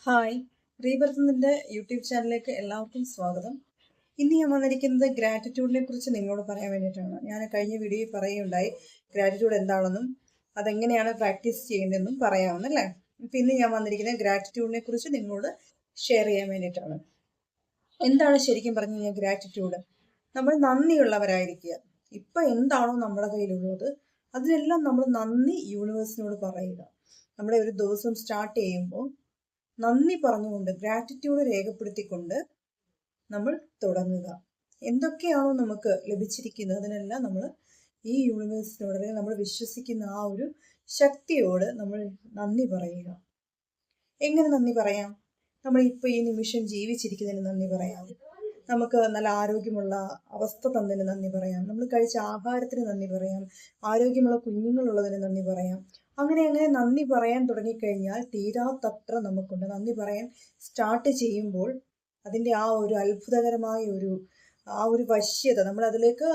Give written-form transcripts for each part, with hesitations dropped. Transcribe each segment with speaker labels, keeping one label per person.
Speaker 1: Hi, റീബർത്തിൻ്റെ YouTube ചാനലിലേക്ക് എല്ലാവർക്കും സ്വാഗതം. ഇന്ന് ഞാൻ വന്നിരിക്കുന്നത് ഗ്രാറ്റിറ്റ്യൂഡിനെ കുറിച്ച് നിങ്ങളോട് പറയാൻ വേണ്ടിയിട്ടാണ്. ഞാൻ കഴിഞ്ഞ വീഡിയോയിൽ പറയുകയുണ്ടായി ഗ്രാറ്റിറ്റ്യൂഡ് എന്താണെന്നും അതെങ്ങനെയാണ് പ്രാക്ടീസ് ചെയ്യേണ്ടതെന്നും പറയാമെന്നല്ലേ. ഇപ്പം ഇന്ന് ഞാൻ വന്നിരിക്കുന്നത് ഗ്രാറ്റിറ്റ്യൂഡിനെ കുറിച്ച് നിങ്ങളോട് ഷെയർ ചെയ്യാൻ വേണ്ടിയിട്ടാണ്. എന്താണ് ശരിക്കും പറഞ്ഞു കഴിഞ്ഞാൽ ഗ്രാറ്റിറ്റ്യൂഡ്? നമ്മൾ നന്ദിയുള്ളവരായിരിക്കുക. ഇപ്പം എന്താണോ നമ്മുടെ കയ്യിലുള്ളത് അതിനെല്ലാം നമ്മൾ നന്ദി യൂണിവേഴ്സിനോട് പറയുക. നമ്മുടെ ഒരു ദിവസം സ്റ്റാർട്ട് ചെയ്യുമ്പോൾ നന്ദി പറഞ്ഞുകൊണ്ട് ഗ്രാറ്റിറ്റ്യൂഡ് രേഖപ്പെടുത്തിക്കൊണ്ട് നമ്മൾ തുടങ്ങുക. എന്തൊക്കെയാണോ നമുക്ക് ലഭിച്ചിരിക്കുന്നത് അതിനെല്ലാം നമ്മൾ ഈ യൂണിവേഴ്സിനോട് അല്ലെങ്കിൽ നമ്മൾ വിശ്വസിക്കുന്ന ആ ഒരു ശക്തിയോട് നമ്മൾ നന്ദി പറയുക. എങ്ങനെ നന്ദി പറയാം? നമ്മൾ ഇപ്പോൾ ഈ നിമിഷം ജീവിച്ചിരിക്കുന്നതിന് നന്ദി പറയാം. നമുക്ക് നല്ല ആരോഗ്യമുള്ള അവസ്ഥ തന്നതിന് നന്ദി പറയാം. നമ്മൾ കഴിച്ച ആഹാരത്തിന് നന്ദി പറയാം. ആരോഗ്യമുള്ള കുഞ്ഞുങ്ങളുള്ളതിന് നന്ദി പറയാം. അങ്ങനെ നന്ദി പറയാൻ തുടങ്ങിക്കഴിഞ്ഞാൽ തീരാത്തത്ര നമുക്കുണ്ട്. നന്ദി പറയാൻ സ്റ്റാർട്ട് ചെയ്യുമ്പോൾ അതിൻ്റെ ആ ഒരു അത്ഭുതകരമായ ആ ഒരു വശ്യത നമ്മൾ അതിലേക്ക്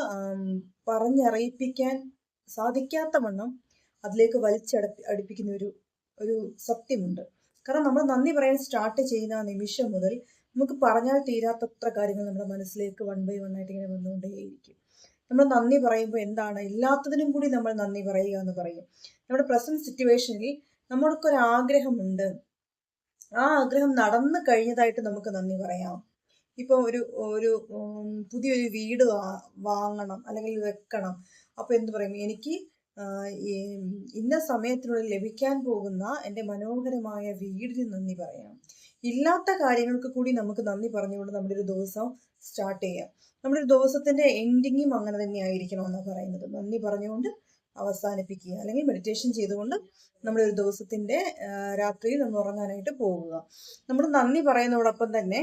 Speaker 1: പറഞ്ഞറിയിപ്പിക്കാൻ സാധിക്കാത്ത വണ്ണം അതിലേക്ക് അടുപ്പിക്കുന്ന ഒരു സത്യമുണ്ട്. കാരണം നമ്മൾ നന്ദി പറയാൻ സ്റ്റാർട്ട് ചെയ്യുന്ന ആ നിമിഷം മുതൽ നമുക്ക് പറഞ്ഞാൽ തീരാത്തത്ര കാര്യങ്ങൾ നമ്മുടെ മനസ്സിലേക്ക് വൺ ബൈ വൺ ആയിട്ട് ഇങ്ങനെ വന്നുകൊണ്ടേയിരിക്കും. നമ്മൾ നന്ദി പറയുമ്പോൾ എന്താണ്, എല്ലാത്തതിനും കൂടി നമ്മൾ നന്ദി പറയുക എന്ന് പറയും. നമ്മുടെ പ്രസന്റ് സിറ്റുവേഷനിൽ നമ്മൾക്കൊരു ആഗ്രഹമുണ്ട്, ആ ആഗ്രഹം നടന്നു കഴിഞ്ഞതായിട്ട് നമുക്ക് നന്ദി പറയാം. ഇപ്പോൾ ഒരു പുതിയൊരു വീട് വാങ്ങണം അല്ലെങ്കിൽ വെക്കണം. അപ്പോൾ എന്ത് പറയും? എനിക്ക് ഇന്ന സമയത്തിനുള്ളിൽ ലഭിക്കാൻ പോകുന്ന എൻ്റെ മനോഹരമായ വീടിന് നന്ദി പറയാം. ഇല്ലാത്ത കാര്യങ്ങൾക്ക് കൂടി നമുക്ക് നന്ദി പറഞ്ഞുകൊണ്ട് നമ്മുടെ ഒരു ദിവസം സ്റ്റാർട്ട് ചെയ്യാം. നമ്മുടെ ഒരു ദിവസത്തിൻ്റെ എൻഡിങ്ങും അങ്ങനെ തന്നെ ആയിരിക്കണം എന്നാണ് പറയുന്നത്. നന്ദി പറഞ്ഞുകൊണ്ട് അവസാനിപ്പിക്കുക, അല്ലെങ്കിൽ മെഡിറ്റേഷൻ ചെയ്തുകൊണ്ട് നമ്മുടെ ഒരു ദിവസത്തിൻ്റെ രാത്രിയിൽ നമ്മൾ ഉറങ്ങാനായിട്ട് പോകുക. നമ്മൾ നന്ദി പറയുന്നതോടൊപ്പം തന്നെ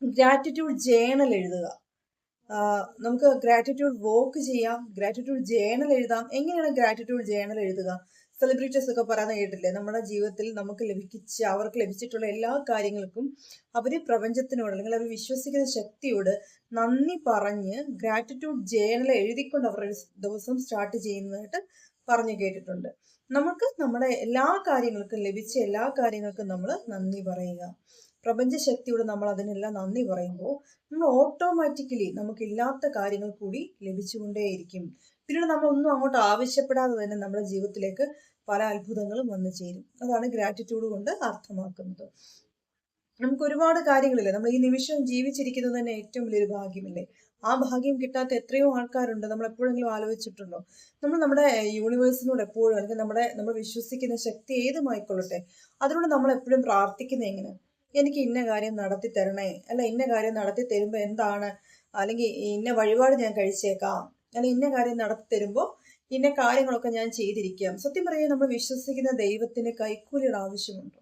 Speaker 1: ഗ്രാറ്റിറ്റ്യൂഡ് ജേണൽ എഴുതുക. നമുക്ക് ഗ്രാറ്റിറ്റ്യൂഡ് വോക്ക് ചെയ്യാം, ഗ്രാറ്റിറ്റ്യൂഡ് ജേണൽ എഴുതാം. എങ്ങനെയാണ് ഗ്രാറ്റിറ്റ്യൂഡ് ജേണൽ എഴുതുക? സെലിബ്രിറ്റീസ് ഒക്കെ പറയുന്ന കേട്ടില്ലേ, നമ്മുടെ ജീവിതത്തിൽ അവർക്ക് ലഭിച്ചിട്ടുള്ള എല്ലാ കാര്യങ്ങൾക്കും അവർ പ്രപഞ്ചത്തിനോട് അല്ലെങ്കിൽ അവർ വിശ്വസിക്കുന്ന ശക്തിയോട് നന്ദി പറഞ്ഞ് ഗ്രാറ്റിറ്റ്യൂഡ് ജേണൽ എഴുതിക്കൊണ്ട് അവർ ദിവസം സ്റ്റാർട്ട് ചെയ്യുന്നതായിട്ട് പറഞ്ഞു കേട്ടിട്ടുണ്ട്. നമുക്ക് നമ്മുടെ ലഭിച്ച എല്ലാ കാര്യങ്ങൾക്കും നമ്മൾ നന്ദി പറയുക. പ്രപഞ്ചശക്തിയോട് നമ്മൾ അതിനെല്ലാം നന്ദി പറയുമ്പോൾ നമ്മൾ ഓട്ടോമാറ്റിക്കലി നമുക്കില്ലാത്ത കാര്യങ്ങൾ കൂടി ലഭിച്ചുകൊണ്ടേയിരിക്കും. പിന്നീട് നമ്മളൊന്നും അങ്ങോട്ട് ആവശ്യപ്പെടാതെ തന്നെ നമ്മുടെ ജീവിതത്തിലേക്ക് പല അത്ഭുതങ്ങളും വന്നു ചേരും. അതാണ് ഗ്രാറ്റിറ്റ്യൂഡ് കൊണ്ട് അർത്ഥമാക്കുന്നത്. നമുക്ക് ഒരുപാട് കാര്യങ്ങളില്ലേ, നമ്മൾ ഈ നിമിഷം ജീവിച്ചിരിക്കുന്നത് തന്നെ ഏറ്റവും വലിയൊരു ഭാഗ്യമല്ലേ. ആ ഭാഗ്യം കിട്ടാത്ത എത്രയോ ആൾക്കാരുണ്ട്. നമ്മൾ എപ്പോഴെങ്കിലും ആലോചിച്ചിട്ടുണ്ടോ? നമ്മൾ നമ്മുടെ യൂണിവേഴ്സിനോട് എപ്പോഴും, അല്ലെങ്കിൽ നമ്മൾ വിശ്വസിക്കുന്ന ശക്തി ഏതുമായിക്കൊള്ളട്ടെ, അതിനോട് നമ്മൾ എപ്പോഴും പ്രാർത്ഥിക്കുന്നത് എങ്ങനെ? എനിക്ക് ഇന്ന കാര്യം നടത്തി തരണേ, അല്ല ഇന്ന കാര്യം നടത്തി തരുമ്പോൾ എന്താണ്, അല്ലെങ്കിൽ ഇന്ന വഴിപാട് ഞാൻ കഴിച്ചേക്കാം, അല്ലെങ്കിൽ ഇന്ന കാര്യം നടത്തി തരുമ്പോൾ ഇന്ന കാര്യങ്ങളൊക്കെ ഞാൻ ചെയ്തിരിക്കാം. സത്യം പറയുക, നമ്മൾ വിശ്വസിക്കുന്ന ദൈവത്തിന് കൈക്കൂലിയുടെ ആവശ്യമുണ്ടോ?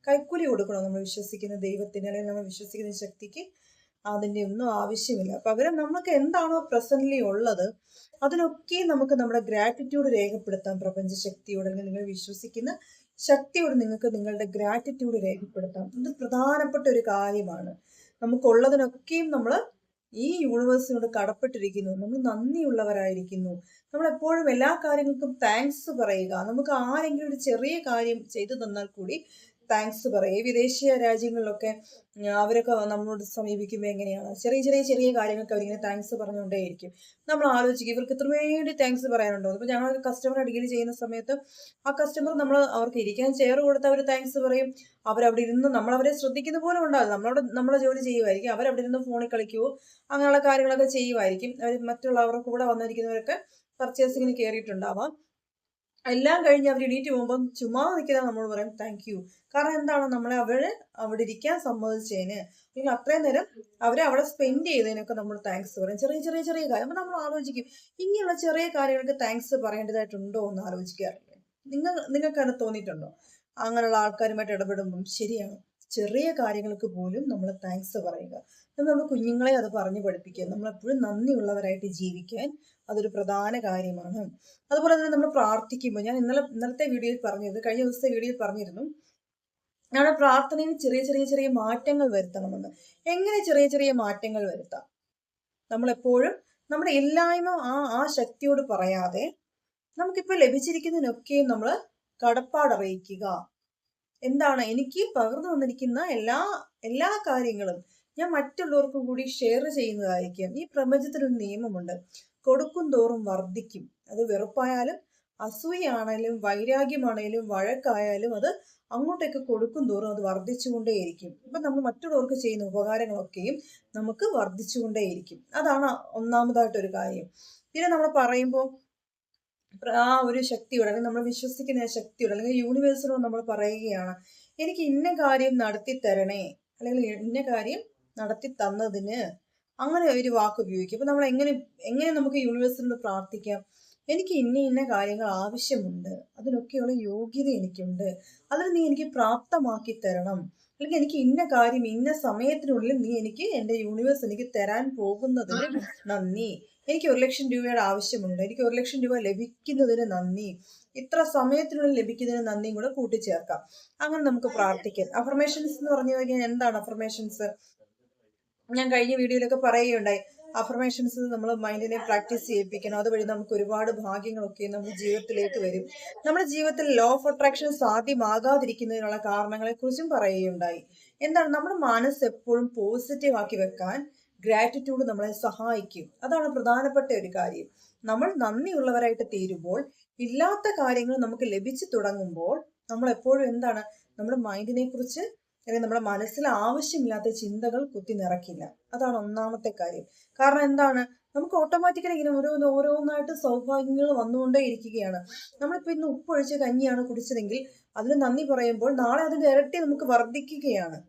Speaker 1: കൈക്കൂലി കൊടുക്കണോ നമ്മൾ വിശ്വസിക്കുന്ന ദൈവത്തിന്, അല്ലെങ്കിൽ നമ്മൾ വിശ്വസിക്കുന്ന ശക്തിക്ക്? അതിൻ്റെ ഒന്നും ആവശ്യമില്ല. പകരം നമുക്ക് എന്താണോ പ്രസന്റ്ലി ഉള്ളത് അതിനൊക്കെ നമുക്ക് നമ്മുടെ ഗ്രാറ്റിറ്റ്യൂഡ് രേഖപ്പെടുത്താം. പ്രപഞ്ചശക്തിയോട് അല്ലെങ്കിൽ നിങ്ങൾ വിശ്വസിക്കുന്ന ശക്തിയോട് നിങ്ങൾക്ക് നിങ്ങളുടെ ഗ്രാറ്റിറ്റ്യൂഡ് രേഖപ്പെടുത്താം. ഇത് പ്രധാനപ്പെട്ട ഒരു കാര്യമാണ്. നമുക്കുള്ളതിനൊക്കെയും നമ്മൾ ഈ യൂണിവേഴ്സിനോട് കടപ്പെട്ടിരിക്കുന്നു. നമ്മൾ നന്ദിയുള്ളവരായിരിക്കുന്നു. നമ്മൾ എപ്പോഴും എല്ലാ കാര്യങ്ങൾക്കും താങ്ക്സ് പറയുക. നമുക്ക് ആരെങ്കിലും ഒരു ചെറിയ കാര്യം ചെയ്തു തന്നാൽ കൂടി താങ്ക്സ് പറയുക. ഈ വിദേശീയ രാജ്യങ്ങളിലൊക്കെ അവരൊക്കെ നമ്മളോട് സമീപിക്കുമ്പോൾ എങ്ങനെയാണ്, ചെറിയ കാര്യങ്ങൾക്ക് അവരിങ്ങനെ താങ്ക്സ് പറഞ്ഞുകൊണ്ടേയിരിക്കും. നമ്മൾ ആലോചിക്കും, ഇവർക്ക് ഇത്ര വേണ്ടി താങ്ക്സ് പറയാനുണ്ടോ? ഇപ്പോൾ ഞങ്ങൾ കസ്റ്റമറെ ഡീൽ ചെയ്യുന്ന സമയത്ത് ആ കസ്റ്റമർ അവർക്ക് ഇരിക്കാൻ ചെയർ കൊടുത്ത് അവർ താങ്ക്സ് പറയും. അവരവിടെ ഇരുന്ന് നമ്മളവരെ ശ്രദ്ധിക്കുന്ന പോലും ഉണ്ടാകും. നമ്മളെ ജോലി ചെയ്യുമായിരിക്കും, അവരവിടെ ഇരുന്ന് ഫോണിൽ കളിക്കുവോ അങ്ങനെയുള്ള കാര്യങ്ങളൊക്കെ ചെയ്യുമായിരിക്കും. അവർ മറ്റുള്ളവരുടെ കൂടെ വന്നിരിക്കുന്നവരൊക്കെ പർച്ചേസിങ്ങിന് കയറിയിട്ടുണ്ടാവാം. എല്ലാം കഴിഞ്ഞ് അവർ എണീറ്റ് പോകുമ്പോൾ ചുമ്മാ നിൽക്കുന്ന നമ്മൾ പറയും താങ്ക് യു. കാരണം എന്താണ്, നമ്മളെ അവിടെ ഇരിക്കാൻ സമ്മതിച്ചതിന്, അല്ലെങ്കിൽ അത്രയും നേരം അവരെ അവിടെ സ്പെൻഡ് ചെയ്തതിനൊക്കെ നമ്മൾ താങ്ക്സ് പറയും. ചെറിയ കാര്യം. അപ്പം നമ്മൾ ആലോചിക്കും, ഇങ്ങനെയുള്ള ചെറിയ കാര്യങ്ങൾക്ക് താങ്ക്സ് പറയേണ്ടതായിട്ടുണ്ടോ എന്ന് ആലോചിക്കാറില്ലേ? നിങ്ങൾക്കത് തോന്നിയിട്ടുണ്ടോ? അങ്ങനെയുള്ള ആൾക്കാരുമായിട്ട് ഇടപെടുമ്പം ശരിയാണ്, ചെറിയ കാര്യങ്ങൾക്ക് പോലും നമ്മൾ താങ്ക്സ് പറയുക. നമ്മൾ കുഞ്ഞുങ്ങളെ അത് പറഞ്ഞു പഠിപ്പിക്കുക. നമ്മളെപ്പോഴും നന്ദിയുള്ളവരായിട്ട് ജീവിക്കാൻ അതൊരു പ്രധാന കാര്യമാണ്. അതുപോലെ തന്നെ നമ്മൾ പ്രാർത്ഥിക്കുമ്പോൾ, ഞാൻ ഇന്നലത്തെ വീഡിയോയിൽ പറഞ്ഞിരുന്നു, കഴിഞ്ഞ ദിവസത്തെ വീഡിയോയിൽ പറഞ്ഞിരുന്നു, നമ്മുടെ പ്രാർത്ഥനയിൽ ചെറിയ മാറ്റങ്ങൾ വരുത്തണമെന്ന്. എങ്ങനെ ചെറിയ മാറ്റങ്ങൾ വരുത്താം? നമ്മളെപ്പോഴും നമ്മുടെ ഇല്ലായ്മ ആ ശക്തിയോട് പറയാതെ നമുക്കിപ്പോൾ ലഭിച്ചിരിക്കുന്നതിനൊക്കെയും നമ്മൾ കടപ്പാടറിയിക്കുക. എന്താണ് എനിക്ക് പകർന്നു വന്നിരിക്കുന്ന എല്ലാ എല്ലാ കാര്യങ്ങളും ഞാൻ മറ്റുള്ളവർക്ക് കൂടി ഷെയർ ചെയ്യുന്നതായിരിക്കും. ഈ പ്രപഞ്ചത്തിനൊരു നിയമമുണ്ട്, കൊടുക്കും തോറും വർദ്ധിക്കും. അത് വെറുപ്പായാലും അസൂയാണേലും വൈരാഗ്യമാണേലും വഴക്കായാലും അത് അങ്ങോട്ടേക്ക് കൊടുക്കും തോറും അത് വർദ്ധിച്ചുകൊണ്ടേയിരിക്കും. ഇപ്പൊ നമ്മൾ മറ്റുള്ളവർക്ക് ചെയ്യുന്ന ഉപകാരങ്ങളൊക്കെയും നമുക്ക് വർദ്ധിച്ചുകൊണ്ടേയിരിക്കും. അതാണ് ഒന്നാമതായിട്ടൊരു കാര്യം. പിന്നെ നമ്മൾ പറയുമ്പോൾ ആ ഒരു ശക്തിയോട്, അല്ലെങ്കിൽ നമ്മൾ വിശ്വസിക്കുന്ന ശക്തിയോട്, അല്ലെങ്കിൽ യൂണിവേഴ്സിനോട് നമ്മൾ പറയുകയാണ്, എനിക്ക് ഇന്ന കാര്യം നടത്തി തരണേ, അല്ലെങ്കിൽ ഇന്ന കാര്യം നടത്തി തന്നതിന്, അങ്ങനെ ഒരു വാക്ക് ഉപയോഗിക്കും. അപ്പൊ നമ്മൾ എങ്ങനെ എങ്ങനെ നമുക്ക് യൂണിവേഴ്സിനോട് പ്രാർത്ഥിക്കാം? എനിക്ക് ഇന്ന ഇന്ന കാര്യങ്ങൾ ആവശ്യമുണ്ട്, അതിനൊക്കെയുള്ള യോഗ്യത എനിക്കുണ്ട്, അതിന് നീ എനിക്ക് പ്രാപ്തമാക്കി തരണം, അല്ലെങ്കിൽ എനിക്ക് ഇന്ന കാര്യം ഇന്ന സമയത്തിനുള്ളിൽ നീ എനിക്ക്, എൻ്റെ യൂണിവേഴ്സ് എനിക്ക് തരാൻ പോകുന്നതിന് നന്ദി, എനിക്ക് 1,00,000 രൂപയുടെ ആവശ്യമുണ്ട്, എനിക്ക് 1,00,000 രൂപ ലഭിക്കുന്നതിന് നന്ദി, ഇത്ര സമയത്തിനുള്ളിൽ ലഭിക്കുന്നതിന് നന്ദിയും കൂടെ കൂട്ടിച്ചേർക്കാം. അങ്ങനെ നമുക്ക് പ്രാർത്ഥിക്കാം. അഫർമേഷൻസ് എന്ന് പറഞ്ഞു കഴിഞ്ഞാൽ എന്താണ് അഫർമേഷൻസ്? ഞാൻ കഴിഞ്ഞ വീഡിയോയിലൊക്കെ പറയുകയുണ്ടായി, അഫർമേഷൻസ് നമ്മൾ മൈൻഡിനെ പ്രാക്ടീസ് ചെയ്യിപ്പിക്കണം. അതുവഴി നമുക്ക് ഒരുപാട് ഭാഗ്യങ്ങളൊക്കെ നമ്മുടെ ജീവിതത്തിലേക്ക് വരും. നമ്മുടെ ജീവിതത്തിൽ ലോ ഓഫ് അട്രാക്ഷൻ സാധ്യമാകാതിരിക്കുന്നതിനുള്ള കാരണങ്ങളെക്കുറിച്ചും പറയുകയുണ്ടായി. എന്താണ്? നമ്മുടെ മനസ്സ് എപ്പോഴും പോസിറ്റീവ് ആക്കി വെക്കാൻ ഗ്രാറ്റിറ്റ്യൂഡ് നമ്മളെ സഹായിക്കും. അതാണ് പ്രധാനപ്പെട്ട ഒരു കാര്യം. നമ്മൾ നന്ദിയുള്ളവരായിട്ട് തീരുമ്പോൾ, ഇല്ലാത്ത കാര്യങ്ങൾ നമുക്ക് ലഭിച്ചു തുടങ്ങുമ്പോൾ, നമ്മൾ എപ്പോഴും എന്താണ്, നമ്മുടെ മൈൻഡിനെ കുറിച്ച്, അല്ലെങ്കിൽ നമ്മുടെ മനസ്സിൽ ആവശ്യമില്ലാത്ത ചിന്തകൾ കുത്തി നിറക്കില്ല. അതാണ് ഒന്നാമത്തെ കാര്യം. കാരണം എന്താണ്, നമുക്ക് ഓട്ടോമാറ്റിക്കലി ഇങ്ങനെ ഓരോന്നായിട്ട് സൗഭാഗ്യങ്ങൾ വന്നുകൊണ്ടേ ഇരിക്കുകയാണ്. നമ്മളിപ്പോൾ ഇന്ന് ഉപ്പൊഴിച്ച് കഞ്ഞിയാണ് കുടിച്ചതെങ്കിൽ അതിന് നന്ദി പറയുമ്പോൾ നാളെ അതിന്റെ ഇരട്ടി നമുക്ക് വർദ്ധിക്കുകയാണ്,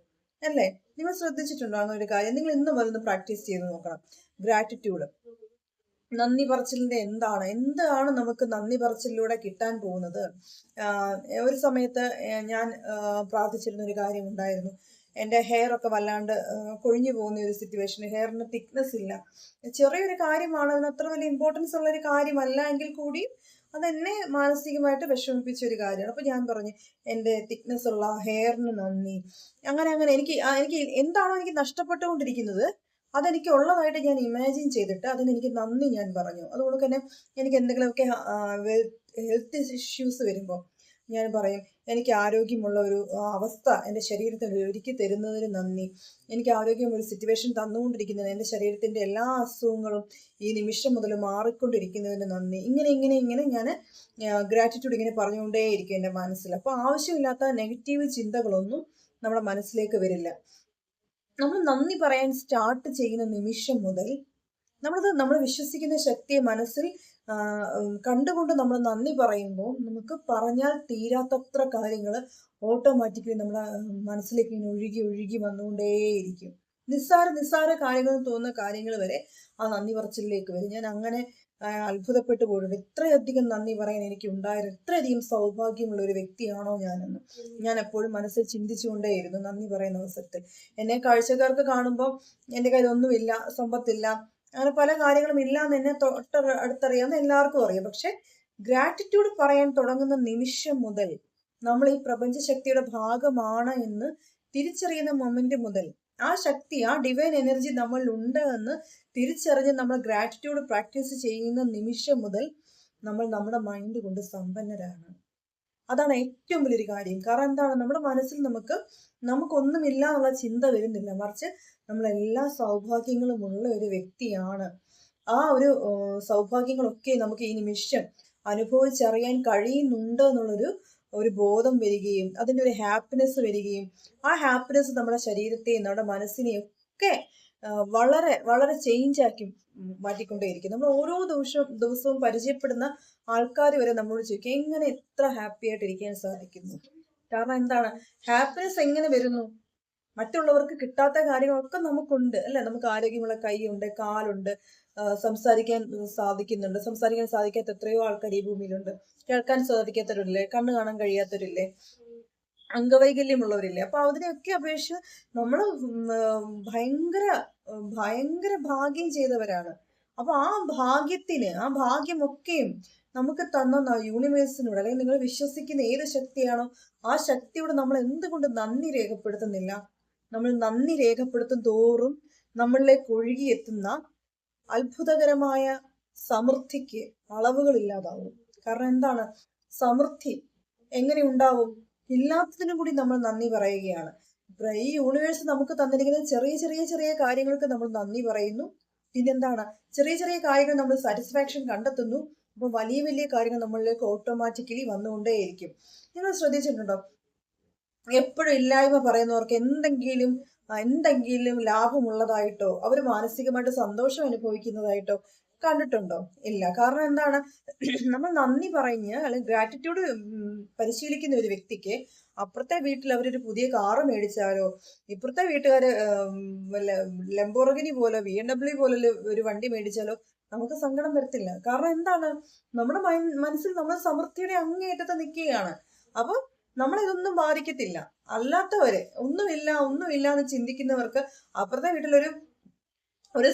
Speaker 1: അല്ലേ? നിങ്ങൾ ശ്രദ്ധിച്ചിട്ടുണ്ടോ അങ്ങനെ ഒരു കാര്യം? നിങ്ങൾ ഇന്ന് മുതൽ പ്രാക്ടീസ് ചെയ്ത് നോക്കണം. ഗ്രാറ്റിറ്റ്യൂഡ്, നന്ദി പറച്ചിലിന്റെ എന്താണ് നമുക്ക് നന്ദി പറച്ചിലൂടെ കിട്ടാൻ പോകുന്നത്? ഒരു സമയത്ത് ഞാൻ പ്രാർത്ഥിച്ചിരുന്ന ഒരു കാര്യം ഉണ്ടായിരുന്നു. എൻ്റെ ഹെയർ ഒക്കെ വല്ലാണ്ട് കൊഴിഞ്ഞു പോകുന്ന ഒരു സിറ്റുവേഷൻ, ഹെയറിന് തിക്നെസ് ഇല്ല. ചെറിയൊരു കാര്യമാണ്, അതിന് അത്ര വലിയ ഇമ്പോർട്ടൻസ് ഉള്ള ഒരു കാര്യമല്ല എങ്കിൽ കൂടി അതെന്നെ മാനസികമായിട്ട് വിഷമിപ്പിച്ച ഒരു കാര്യമാണ്. അപ്പൊ ഞാൻ പറഞ്ഞു, എൻ്റെ തിക്നെസ് ഉള്ള ഹെയറിന് നന്ദി. അങ്ങനെ എനിക്ക് എന്താണോ എനിക്ക് നഷ്ടപ്പെട്ടുകൊണ്ടിരിക്കുന്നത് അതെനിക്ക് ഉള്ളതായിട്ട് ഞാൻ ഇമാജിൻ ചെയ്തിട്ട് അതിനെനിക്ക് നന്ദി ഞാൻ പറഞ്ഞു. അതുകൊണ്ട് തന്നെ എനിക്ക് എന്തെങ്കിലുമൊക്കെ ഹെൽത്ത് ഇഷ്യൂസ് വരുമ്പോൾ ഞാൻ പറയും, എനിക്ക് ആരോഗ്യമുള്ള ഒരു അവസ്ഥ എൻ്റെ ശരീരത്തിന് ഒരുക്കി തരുന്നതിന് നന്ദി, എനിക്ക് ആരോഗ്യമുള്ള സിറ്റുവേഷൻ തന്നുകൊണ്ടിരിക്കുന്നതിന്, എൻ്റെ ശരീരത്തിൻ്റെ എല്ലാ അസുഖങ്ങളും ഈ നിമിഷം മുതൽ മാറിക്കൊണ്ടിരിക്കുന്നതിന് നന്ദി. ഇങ്ങനെ ഞാൻ ഗ്രാറ്റിറ്റ്യൂഡ് ഇങ്ങനെ പറഞ്ഞുകൊണ്ടേയിരിക്കും എൻ്റെ മനസ്സിൽ. അപ്പോൾ ആവശ്യമില്ലാത്ത നെഗറ്റീവ് ചിന്തകളൊന്നും നമ്മുടെ മനസ്സിലേക്ക് വരില്ല. നമ്മൾ നന്ദി പറയാൻ സ്റ്റാർട്ട് ചെയ്യുന്ന നിമിഷം മുതൽ നമ്മൾ വിശ്വസിക്കുന്ന ശക്തിയെ മനസ്സിൽ കണ്ടുകൊണ്ട് നമ്മൾ നന്ദി പറയുമ്പോൾ നമുക്ക് പറഞ്ഞാൽ തീരാത്തത്ര കാര്യങ്ങൾ ഓട്ടോമാറ്റിക്കലി നമ്മുടെ മനസ്സിലേക്ക് ഇങ്ങനെ ഒഴുകി വന്നുകൊണ്ടേയിരിക്കും. നിസ്സാര കാര്യങ്ങൾ തോന്നുന്ന കാര്യങ്ങൾ വരെ ആ നന്ദി പറച്ചിലേക്ക് വരും. ഞാൻ അങ്ങനെ അത്ഭുതപ്പെട്ടു പോയിട്ടുണ്ട്. ഇത്രയധികം നന്ദി പറയാൻ എനിക്ക് ഉണ്ടായിരുന്നു, ഇത്രയധികം സൗഭാഗ്യമുള്ള ഒരു വ്യക്തിയാണോ ഞാനെന്ന് ഞാൻ എപ്പോഴും മനസ്സിൽ ചിന്തിച്ചുകൊണ്ടേയിരുന്നു നന്ദി പറയുന്ന അവസരത്തിൽ. എന്നെ കാഴ്ചക്കാർക്ക് കാണുമ്പോൾ എൻ്റെ കയ്യിൽ ഒന്നുമില്ല, സമ്പത്തില്ല, അങ്ങനെ പല കാര്യങ്ങളും ഇല്ല എന്ന് എന്നെ അടുത്തറിയാവുന്ന എല്ലാവർക്കും അറിയാം. പക്ഷെ ഗ്രാറ്റിറ്റ്യൂഡ് പറയാൻ തുടങ്ങുന്ന നിമിഷം മുതൽ, നമ്മൾ ഈ പ്രപഞ്ച ശക്തിയുടെ ഭാഗമാണ് എന്ന് തിരിച്ചറിയുന്ന മൊമെന്റ് മുതൽ, ആ ശക്തി, ആ ഡിവൈൻ എനർജി നമ്മളിൽ ഉണ്ട് എന്ന് തിരിച്ചറിഞ്ഞ് നമ്മൾ ഗ്രാറ്റിറ്റ്യൂഡ് പ്രാക്ടീസ് ചെയ്യുന്ന നിമിഷം മുതൽ നമ്മൾ നമ്മുടെ മൈൻഡ് കൊണ്ട് സമ്പന്നരാണ്. അതാണ് ഏറ്റവും വലിയൊരു കാര്യം. കാരണം എന്താണ്, നമ്മുടെ മനസ്സിൽ നമുക്കൊന്നുമില്ല എന്നുള്ള ചിന്ത വരുന്നില്ല, മറിച്ച് നമ്മളെല്ലാ സൗഭാഗ്യങ്ങളും ഉള്ള ഒരു വ്യക്തിയാണ്. ആ ഒരു സൗഭാഗ്യങ്ങളൊക്കെ നമുക്ക് ഈ നിമിഷം അനുഭവിച്ചറിയാൻ കഴിയുന്നുണ്ട് ഒരു ബോധം വരികയും അതിൻ്റെ ഒരു ഹാപ്പിനെസ് വരികയും, ആ ഹാപ്പിനെസ് നമ്മുടെ ശരീരത്തെയും നമ്മുടെ മനസ്സിനെയും ഒക്കെ വളരെ വളരെ ചേഞ്ച് ആക്കി മാറ്റിക്കൊണ്ടേയിരിക്കും. നമ്മൾ ഓരോ ദിവസവും പരിചയപ്പെടുന്ന ആൾക്കാർ വരെ നമ്മളോട് ചോദിക്കും, എങ്ങനെ എത്ര ഹാപ്പി ആയിട്ട് ഇരിക്കാൻ സാധിക്കുന്നു? കാരണം എന്താണ്, ഹാപ്പിനെസ് എങ്ങനെ വരുന്നു? മറ്റുള്ളവർക്ക് കിട്ടാത്ത കാര്യങ്ങളൊക്കെ നമുക്കുണ്ട്, അല്ലെ? നമുക്ക് ആരോഗ്യമുള്ള കൈയുണ്ട്, കാലുണ്ട്, സംസാരിക്കാൻ സാധിക്കുന്നുണ്ട്. സംസാരിക്കാൻ സാധിക്കാത്ത എത്രയോ ആൾക്കാർ ഈ ഭൂമിയിലുണ്ട്. കേൾക്കാൻ സാധിക്കാത്തവരില്ലേ, കണ്ണ് കാണാൻ കഴിയാത്തവരില്ലേ, അംഗവൈകല്യമുള്ളവരില്ലേ? അപ്പൊ അതിനെയൊക്കെ അപേക്ഷിച്ച് നമ്മൾ ഭയങ്കര ഭാഗ്യം ചെയ്തവരാണ്. അപ്പൊ ആ ഭാഗ്യമൊക്കെയും നമുക്ക് തന്ന യൂണിവേഴ്സിനോട്, അല്ലെങ്കിൽ നിങ്ങൾ വിശ്വസിക്കുന്ന ഏത് ശക്തിയാണോ ആ ശക്തിയോട് നമ്മൾ എന്തുകൊണ്ട് നന്ദി രേഖപ്പെടുത്തുന്നില്ല? നമ്മൾ നന്ദി രേഖപ്പെടുത്തും തോറും നമ്മളിലേക്ക് ഒഴുകിയെത്തുന്ന അത്ഭുതകരമായ സമൃദ്ധിക്ക് അളവുകളില്ലാതാവും. കാരണം എന്താണ്, സമൃദ്ധി എങ്ങനെ ഉണ്ടാവും? എല്ലാത്തിനും കൂടി നമ്മൾ നന്ദി പറയുകയാണ്. ഈ യൂണിവേഴ്സ് നമുക്ക് തന്നിരിക്കുന്ന ചെറിയ ചെറിയ ചെറിയ കാര്യങ്ങൾക്ക് നമ്മൾ നന്ദി പറയുന്നു. പിന്നെന്താണ്, ചെറിയ ചെറിയ കാര്യങ്ങൾ നമ്മൾ സാറ്റിസ്ഫാക്ഷൻ കണ്ടെത്തുന്നു. അപ്പൊ വലിയ വലിയ കാര്യങ്ങൾ നമ്മളിലേക്ക് ഓട്ടോമാറ്റിക്കലി വന്നുകൊണ്ടേയിരിക്കും. നിങ്ങൾ ശ്രദ്ധിച്ചിട്ടുണ്ടോ, എപ്പോഴും ഇല്ലായ്മ പറയുന്നവർക്ക് എന്തെങ്കിലും ലാഭമുള്ളതായിട്ടോ അവർ മാനസികമായിട്ട് സന്തോഷം അനുഭവിക്കുന്നതായിട്ടോ കണ്ടിട്ടുണ്ടോ? ഇല്ല. കാരണം എന്താണ്, നമ്മൾ നന്ദി പറഞ്ഞ് അല്ലെങ്കിൽ ഗ്രാറ്റിറ്റ്യൂഡ് പരിശീലിക്കുന്ന ഒരു വ്യക്തിക്ക് അപ്പുറത്തെ വീട്ടിൽ അവരൊരു പുതിയ കാറ് മേടിച്ചാലോ, ഇപ്പുറത്തെ വീട്ടുകാര് ലംബോർഗിനി പോലെ BMW പോലെ ഒരു വണ്ടി മേടിച്ചാലോ നമുക്ക് സങ്കടം വരത്തില്ല. കാരണം എന്താണ്, നമ്മുടെ മനസ്സിൽ നമ്മൾ സമൃദ്ധിയുടെ അങ്ങേയറ്റത്ത് നിൽക്കുകയാണ്. അപ്പൊ നമ്മളിതൊന്നും ബാധിക്കത്തില്ല. അല്ലാത്തവര് ഒന്നുമില്ല എന്ന് ചിന്തിക്കുന്നവർക്ക് അപ്പുറത്തെ വീട്ടിലൊരു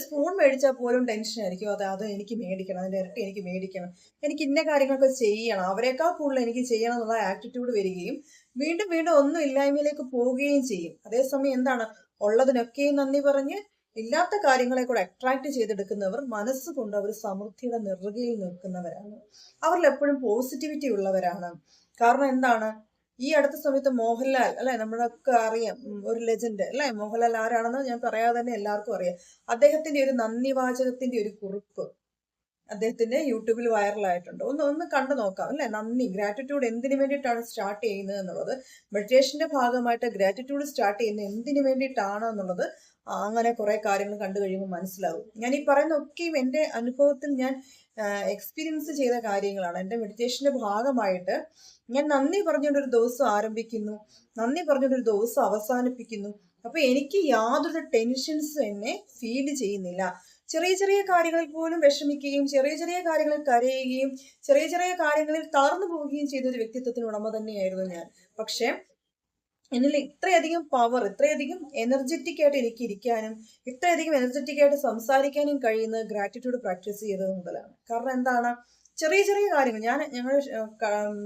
Speaker 1: സ്പൂൺ മേടിച്ചാൽ പോലും ടെൻഷൻ ആയിരിക്കും. അത് എനിക്ക് മേടിക്കണം, അതിന്റെ ഇരട്ടി എനിക്ക് മേടിക്കണം, എനിക്ക് ഇന്ന കാര്യങ്ങളൊക്കെ ചെയ്യണം, അവരെക്കാൾ കൂടുതൽ എനിക്ക് ചെയ്യണം എന്നുള്ള ആറ്റിറ്റ്യൂഡ് വരികയും വീണ്ടും വീണ്ടും ഒന്നും ഇല്ലായ്മയിലേക്ക് പോവുകയും ചെയ്യും. അതേസമയം എന്താണ്, ഉള്ളതിനൊക്കെയും നന്ദി പറഞ്ഞ് ഇല്ലാത്ത കാര്യങ്ങളെ കൂടെ അട്രാക്ട് ചെയ്തെടുക്കുന്നവർ മനസ്സുകൊണ്ട് അവർ സമൃദ്ധിയുടെ നെറുകയിൽ നിൽക്കുന്നവരാണ്. അവരിൽ എപ്പോഴും പോസിറ്റിവിറ്റി ഉള്ളവരാണ്. കാരണം എന്താണ്, ഈ അടുത്ത സമയത്ത് മോഹൻലാൽ അല്ലെ, നമ്മളൊക്കെ അറിയാം, ഒരു ലെജൻഡ് അല്ലെ മോഹൻലാൽ. ആരാണെന്ന് ഞാൻ പറയാതെ തന്നെ എല്ലാവർക്കും അറിയാം. അദ്ദേഹത്തിന്റെ ഒരു നന്ദി വാചകത്തിന്റെ ഒരു കുറിപ്പ് അദ്ദേഹത്തിന്റെ യൂട്യൂബിൽ വൈറലായിട്ടുണ്ട്. ഒന്ന് കണ്ടു നോക്കാം അല്ലെ. നന്ദി, ഗ്രാറ്റിറ്റ്യൂഡ് എന്തിനു വേണ്ടിയിട്ടാണ് സ്റ്റാർട്ട് ചെയ്യുന്നത് എന്നുള്ളത്, മെഡിറ്റേഷന്റെ ഭാഗമായിട്ട് ഗ്രാറ്റിറ്റ്യൂഡ് സ്റ്റാർട്ട് ചെയ്യുന്നത് എന്തിനു വേണ്ടിയിട്ടാണ് എന്നുള്ളത് അങ്ങനെ കുറെ കാര്യങ്ങൾ കണ്ടു കഴിയുമ്പോൾ മനസ്സിലാവും. ഞാൻ ഈ പറയുന്ന ഒക്കെയും എൻ്റെ അനുഭവത്തിൽ ഞാൻ എക്സ്പീരിയൻസ് ചെയ്ത കാര്യങ്ങളാണ്. എൻ്റെ മെഡിറ്റേഷന്റെ ഭാഗമായിട്ട് ഞാൻ നന്ദി പറഞ്ഞുകൊണ്ടൊരു ദിവസം ആരംഭിക്കുന്നു, നന്ദി പറഞ്ഞുകൊണ്ടൊരു ദിവസം അവസാനിപ്പിക്കുന്നു. അപ്പൊ എനിക്ക് യാതൊരു ടെൻഷൻസും എന്നെ ഫീൽ ചെയ്യുന്നില്ല. ചെറിയ ചെറിയ കാര്യങ്ങളിൽ പോലും വിഷമിക്കുകയും ചെറിയ ചെറിയ കാര്യങ്ങളിൽ കരയുകയും ചെറിയ ചെറിയ കാര്യങ്ങളിൽ തളർന്നു പോവുകയും ചെയ്ത ഒരു വ്യക്തിത്വത്തിന് ഉടമ തന്നെയായിരുന്നു ഞാൻ. പക്ഷെ എന്നിൽ ഇത്രയധികം പവർ, ഇത്രയധികം എനർജറ്റിക് ആയിട്ട് എനിക്ക് ഇരിക്കാനും ഇത്രയധികം എനർജറ്റിക് ആയിട്ട് സംസാരിക്കാനും കഴിയുന്ന ഗ്രാറ്റിറ്റ്യൂഡ് പ്രാക്ടീസ് ചെയ്തത് മുതലാണ്. കാരണം എന്താണ്, ചെറിയ ചെറിയ കാര്യങ്ങൾ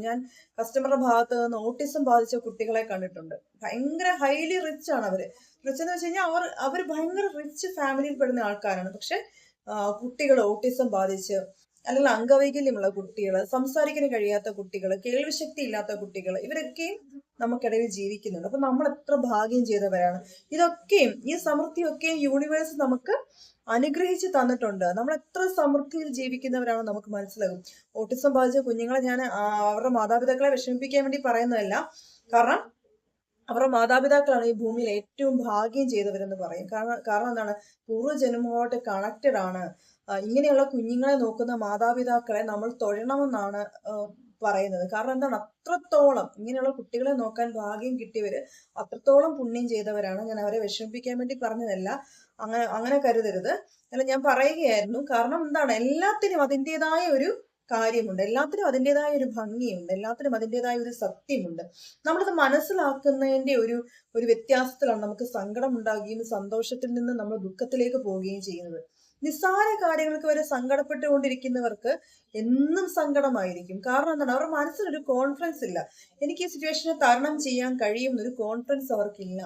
Speaker 1: ഞാൻ കസ്റ്റമറുടെ ഭാഗത്ത് നിന്ന് ഓട്ടിസം ബാധിച്ച കുട്ടികളെ കണ്ടിട്ടുണ്ട്. ഭയങ്കര ഹൈലി റിച്ച് ആണ് അവര്. റിച്ച് എന്ന് വെച്ച് കഴിഞ്ഞാൽ അവർ ഭയങ്കര റിച്ച് ഫാമിലിയിൽ പെടുന്ന ആൾക്കാരാണ്. പക്ഷെ കുട്ടികൾ ഓട്ടിസം ബാധിച്ച് അല്ലെങ്കിൽ അംഗവൈകല്യമുള്ള കുട്ടികൾ, സംസാരിക്കാൻ കഴിയാത്ത കുട്ടികൾ, കേൾവിശക്തി ഇല്ലാത്ത കുട്ടികൾ, ഇവരൊക്കെയും നമുക്കിടയിൽ ജീവിക്കുന്നുണ്ട്. അപ്പൊ നമ്മൾ എത്ര ഭാഗ്യം ചെയ്തവരാണ്. ഇതൊക്കെയും ഈ സമൃദ്ധിയൊക്കെയും യൂണിവേഴ്സ് നമുക്ക് അനുഗ്രഹിച്ച് തന്നിട്ടുണ്ട്. നമ്മൾ എത്ര സമൃദ്ധിയിൽ ജീവിക്കുന്നവരാണ് നമുക്ക് മനസ്സിലാകും. ഓട്ടിസം ബാധിച്ച കുഞ്ഞുങ്ങളെ ഞാൻ അവരുടെ മാതാപിതാക്കളെ വിഷമിപ്പിക്കാൻ വേണ്ടി പറയുന്നതല്ല. കാരണം അവരുടെ മാതാപിതാക്കളാണ് ഈ ഭൂമിയിൽ ഏറ്റവും ഭാഗ്യം ചെയ്തവരെന്ന് പറയും. കാരണം എന്താണ്, പൂർവ്വജന്മമായിട്ട് കണക്റ്റഡ് ആണ്. ഇങ്ങനെയുള്ള കുഞ്ഞുങ്ങളെ നോക്കുന്ന മാതാപിതാക്കളെ നമ്മൾ തൊഴണമെന്നാണ് പറയുന്നത്. കാരണം എന്താണ്, അത്രത്തോളം ഇങ്ങനെയുള്ള കുട്ടികളെ നോക്കാൻ ഭാഗ്യം കിട്ടിയവര് അത്രത്തോളം പുണ്യം ചെയ്തവരാണ്. ഞാൻ അവരെ വിഷമിപ്പിക്കാൻ വേണ്ടി പറഞ്ഞതല്ല, അങ്ങനെ കരുതരുത്. അല്ല, ഞാൻ പറയുകയായിരുന്നു. കാരണം എന്താണ്, എല്ലാത്തിനും അതിൻ്റെതായ ഒരു കാര്യമുണ്ട്, എല്ലാത്തിനും അതിൻ്റെതായ ഒരു ഭംഗിയുണ്ട്, എല്ലാത്തിനും അതിൻ്റെതായ ഒരു സത്യമുണ്ട്. നമ്മളത് മനസ്സിലാക്കുന്നതിന്റെ ഒരു വ്യത്യാസത്തിലാണ് നമുക്ക് സങ്കടം ഉണ്ടാകുകയും സന്തോഷത്തിൽ നിന്ന് നമ്മൾ ദുഃഖത്തിലേക്ക് പോവുകയും ചെയ്യുന്നത്. നിസ്സാര കാര്യങ്ങൾക്ക് വരെ സങ്കടപ്പെട്ടുകൊണ്ടിരിക്കുന്നവർക്ക് എന്നും സങ്കടമായിരിക്കും. കാരണം എന്താണ്, അവരുടെ മനസ്സിനൊരു കോൺഫിഡൻസ് ഇല്ല. എനിക്ക് ഈ സിറ്റുവേഷനെ തരണം ചെയ്യാൻ കഴിയും എന്നൊരു കോൺഫിഡൻസ് അവർക്കില്ല.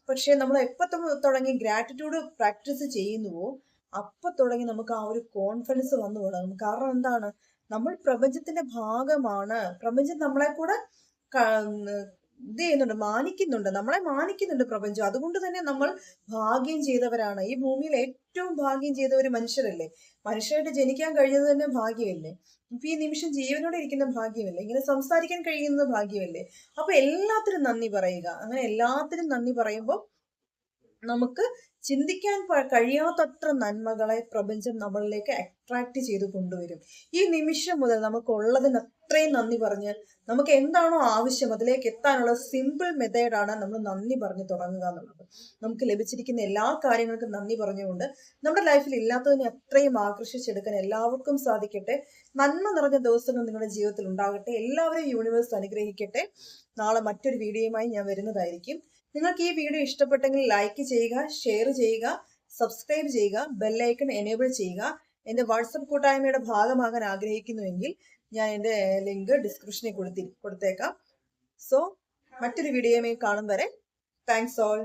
Speaker 1: പക്ഷെ നമ്മൾ എപ്പോൾ തുടങ്ങി ഗ്രാറ്റിറ്റ്യൂഡ് പ്രാക്ടീസ് ചെയ്യുന്നുവോ അപ്പൊ തുടങ്ങി നമുക്ക് ആ ഒരു കോൺഫിഡൻസ് വന്നു തുടങ്ങും. കാരണം എന്താണ്, നമ്മൾ പ്രപഞ്ചത്തിന്റെ ഭാഗമാണ്. പ്രപഞ്ചം നമ്മളെ കൂടെ ഇത് ചെയ്യുന്നുണ്ട്, മാനിക്കുന്നുണ്ട്, നമ്മളെ മാനിക്കുന്നുണ്ട് പ്രപഞ്ചം. അതുകൊണ്ട് തന്നെ നമ്മൾ ഭാഗ്യം ചെയ്തവരാണ്. ഈ ഭൂമിയിൽ ഏറ്റവും ഭാഗ്യം ചെയ്തവര് മനുഷ്യരല്ലേ. മനുഷ്യരായിട്ട് ജനിക്കാൻ കഴിഞ്ഞത് തന്നെ ഭാഗ്യമല്ലേ. ഇപ്പൊ ഈ നിമിഷം ജീവനോടെ ഇരിക്കുന്ന ഭാഗ്യമല്ലേ, ഇങ്ങനെ സംസാരിക്കാൻ കഴിയുന്നത് ഭാഗ്യമല്ലേ. അപ്പൊ എല്ലാത്തിനും നന്ദി പറയുക. അങ്ങനെ എല്ലാത്തിനും നന്ദി പറയുമ്പോൾ നമുക്ക് ചിന്തിക്കാൻ കഴിയാത്തത്ര നന്മകളെ പ്രപഞ്ചം നമ്മളിലേക്ക് അട്രാക്ട് ചെയ്ത് കൊണ്ടുവരും. ഈ നിമിഷം മുതൽ നമുക്കുള്ളതിന് അത്രയും നന്ദി പറഞ്ഞ് നമുക്ക് എന്താണോ ആവശ്യം അതിലേക്ക് എത്താനുള്ള സിമ്പിൾ മെത്തേഡാണ് നമ്മൾ നന്ദി പറഞ്ഞു തുടങ്ങുക എന്നുള്ളത്. നമുക്ക് ലഭിച്ചിരിക്കുന്ന എല്ലാ കാര്യങ്ങൾക്കും നന്ദി പറഞ്ഞുകൊണ്ട് നമ്മുടെ ലൈഫിൽ ഇല്ലാത്തതിനെ അത്രയും ആകർഷിച്ചെടുക്കാൻ എല്ലാവർക്കും സാധിക്കട്ടെ. നന്മ നിറഞ്ഞ ദിവസങ്ങൾ നിങ്ങളുടെ ജീവിതത്തിൽ ഉണ്ടാകട്ടെ. എല്ലാവരെയും യൂണിവേഴ്സ് അനുഗ്രഹിക്കട്ടെ. നാളെ മറ്റൊരു വീഡിയോയുമായി ഞാൻ വരുന്നതായിരിക്കും. നിങ്ങൾക്ക് ഈ വീഡിയോ ഇഷ്ടപ്പെട്ടെങ്കിൽ ലൈക്ക് ചെയ്യുക, ഷെയർ ചെയ്യുക, സബ്സ്ക്രൈബ് ചെയ്യുക, ബെല്ലൈക്കൺ എനേബിൾ ചെയ്യുക. എൻ്റെ വാട്സപ്പ് കൂട്ടായ്മയുടെ ഭാഗമാകാൻ ആഗ്രഹിക്കുന്നുവെങ്കിൽ ഞാൻ എൻ്റെ ലിങ്ക് ഡിസ്ക്രിപ്ഷനിൽ കൊടുത്തേക്കാം. സോ മറ്റൊരു വീഡിയോയുമായി കാണും വരെ താങ്ക്സ് ഓൾ.